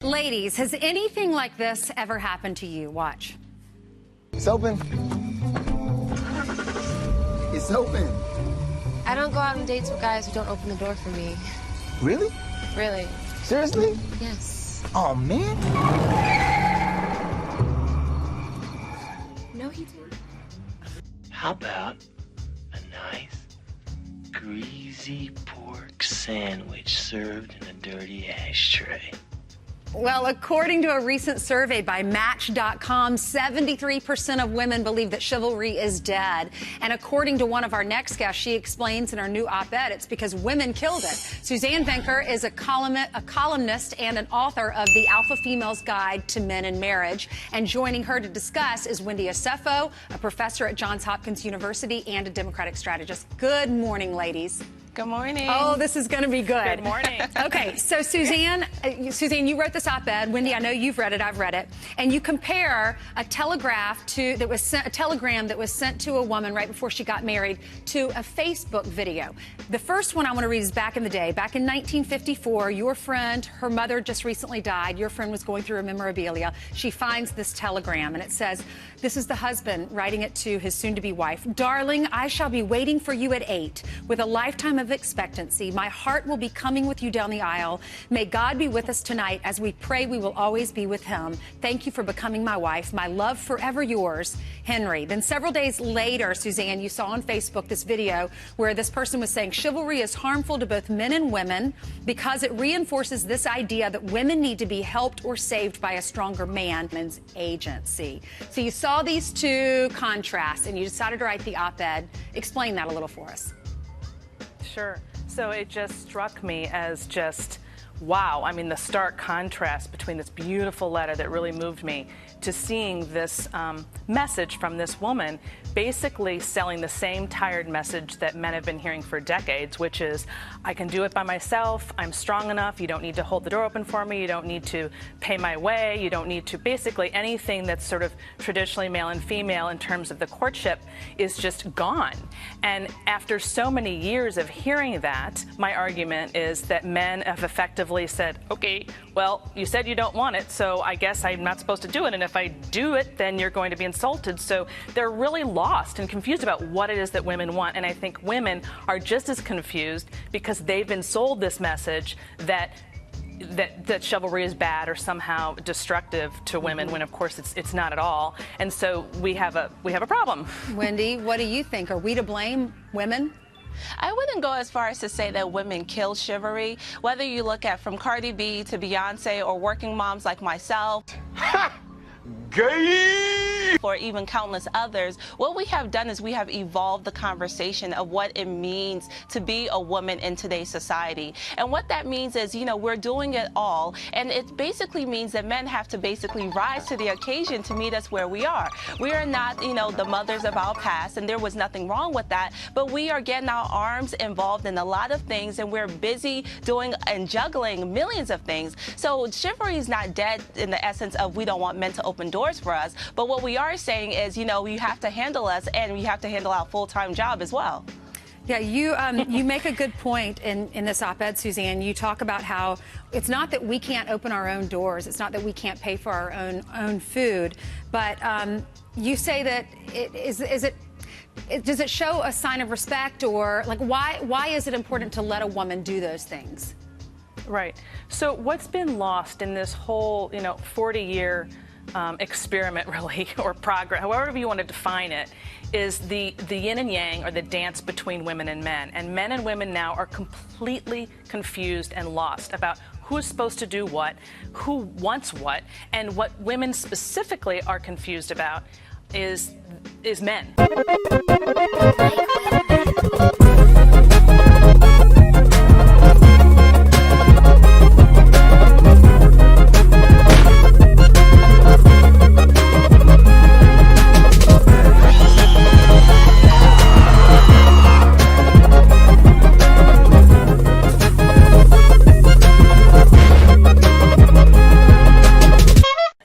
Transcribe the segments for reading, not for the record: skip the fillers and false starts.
Ladies, has anything like this ever happened to you? Watch. It's open. It's open. I don't go out on dates with guys who don't open the door for me. Really? Really? Seriously? Yes. Oh, man. No, he didn't. How about a nice, greasy pork sandwich served in a dirty ashtray? Well, according to a recent survey by Match.com, 73% of women believe that chivalry is dead. And according to one of our next guests, she explains in her new op-ed, it's because women killed it. Suzanne Venker is a columnist and an author of The Alpha Female's Guide to Men and Marriage. And joining her to discuss is Wendy Asefo, a professor at Johns Hopkins University and a Democratic strategist. Good morning, ladies. Good morning. Oh, this is going to be good. Good morning. Okay, so Suzanne, you wrote this op-ed. Wendy, I know you've read it. I've read it. And you compare a telegram that was sent to a woman right before she got married to a Facebook video. The first one I want to read is back in the day. Back in 1954, your friend, her mother just recently died. Your friend was going through a memorabilia. She finds this telegram, and it says, this is the husband writing it to his soon-to-be wife. Darling, I shall be waiting for you at 8 with a lifetime of expectancy. My heart will be coming with you down the aisle. May God be with us tonight as we pray we will always be with him. Thank you for becoming my wife. My love forever yours, Henry. Then several days later, Suzanne, you saw on Facebook this video where this person was saying chivalry is harmful to both men and women because it reinforces this idea that women need to be helped or saved by a stronger man's agency. So you saw these two contrasts and you decided to write the op-ed. Explain that a little for us. Sure. So it just struck me as just, wow. I mean, the stark contrast between this beautiful letter that really moved me to seeing this message from this woman basically selling the same tired message that men have been hearing for decades, which is, I can do it by myself, I'm strong enough, you don't need to hold the door open for me, you don't need to pay my way, you don't need to, basically anything that's sort of traditionally male and female in terms of the courtship is just gone. And after so many years of hearing that, my argument is that men have effectively said, okay, well, you said you don't want it, so I guess I'm not supposed to do it, and if I do it, then you're going to be insulted. So they're really lost and confused about what it is that women want. And I think women are just as confused because they've been sold this message that chivalry is bad or somehow destructive to women, when of course it's not at all. And so we have a problem. Wendy, what do you think? Are we to blame, women? I wouldn't go as far as to say that women kill chivalry. Whether you look at from Cardi B to Beyonce or working moms like myself. Gay! Or even countless others, what we have done is we have evolved the conversation of what it means to be a woman in today's society. And what that means is, you know, we're doing it all, and it basically means that men have to basically rise to the occasion to meet us where we are. We are not, you know, the mothers of our past, and there was nothing wrong with that, but we are getting our arms involved in a lot of things, and we're busy doing and juggling millions of things. So chivalry is not dead in the essence of we don't want men to open doors for us, but what we are saying is, you know, you have to handle us and you have to handle our full-time job as well. Yeah, you make a good point in this op-ed, Suzanne. You talk about how it's not that we can't open our own doors, it's not that we can't pay for our own food, but you say that does it show a sign of respect, or like why is it important to let a woman do those things? Right. So what's been lost in this whole, 40-year experiment, really, or progress, however you want to define it, is the yin and yang, or the dance between women and men. And men and women now are completely confused and lost about who's supposed to do what, who wants what, and what women specifically are confused about is men.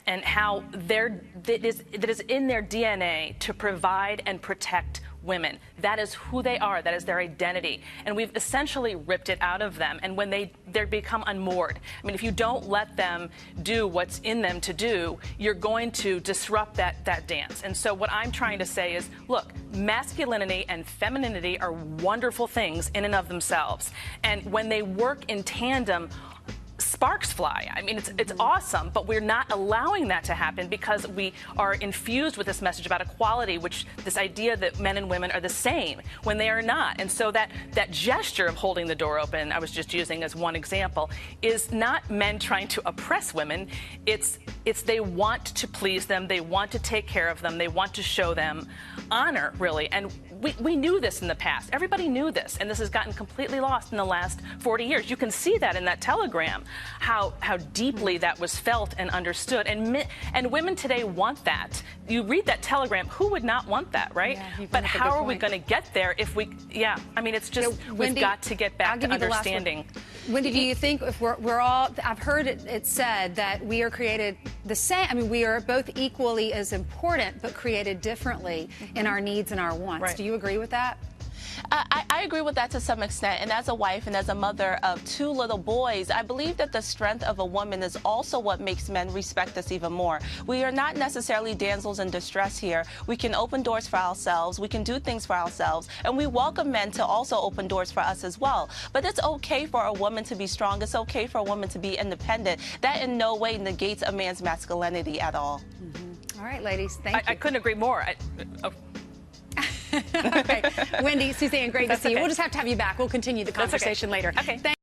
And how it is in their DNA to provide and protect women. That is who they are. That is their identity. And we've essentially ripped it out of them. And when they become unmoored. I mean, if you don't let them do what's in them to do, you're going to disrupt that dance. And so what I'm trying to say is, look, masculinity and femininity are wonderful things in and of themselves. And when they work in tandem, sparks fly. I mean, it's awesome, but we're not allowing that to happen because we are infused with this message about equality, which this idea that men and women are the same when they are not. And so that gesture of holding the door open, I was just using as one example, is not men trying to oppress women. It's they want to please them, they want to take care of them, they want to show them honor, really. And we knew this in the past. Everybody knew this, and this has gotten completely lost in the last 40 years. You can see that in that telegram, how deeply that was felt and understood. And women today want that. You read that telegram, who would not want that, right? Yeah, but how are we going to get there if we, I mean, it's just, Wendy, we've got to get back to understanding. Wendy, do you think if we're all, I've heard it said that we are created the same, I mean, we are both equally as important, but created differently in our needs and our wants. Right. Do you agree with that? I agree with that to some extent, and as a wife and as a mother of 2 little boys, I believe that the strength of a woman is also what makes men respect us even more. We are not necessarily damsels in distress here. We can open doors for ourselves, we can do things for ourselves, and we welcome men to also open doors for us as well. But it's okay for a woman to be strong, it's okay for a woman to be independent. That in no way negates a man's masculinity at all. All right, ladies, thank you. I couldn't agree more. Okay. Wendy, Suzanne, great to see you. okay. We'll just have to have you back. We'll continue the conversation later. Okay.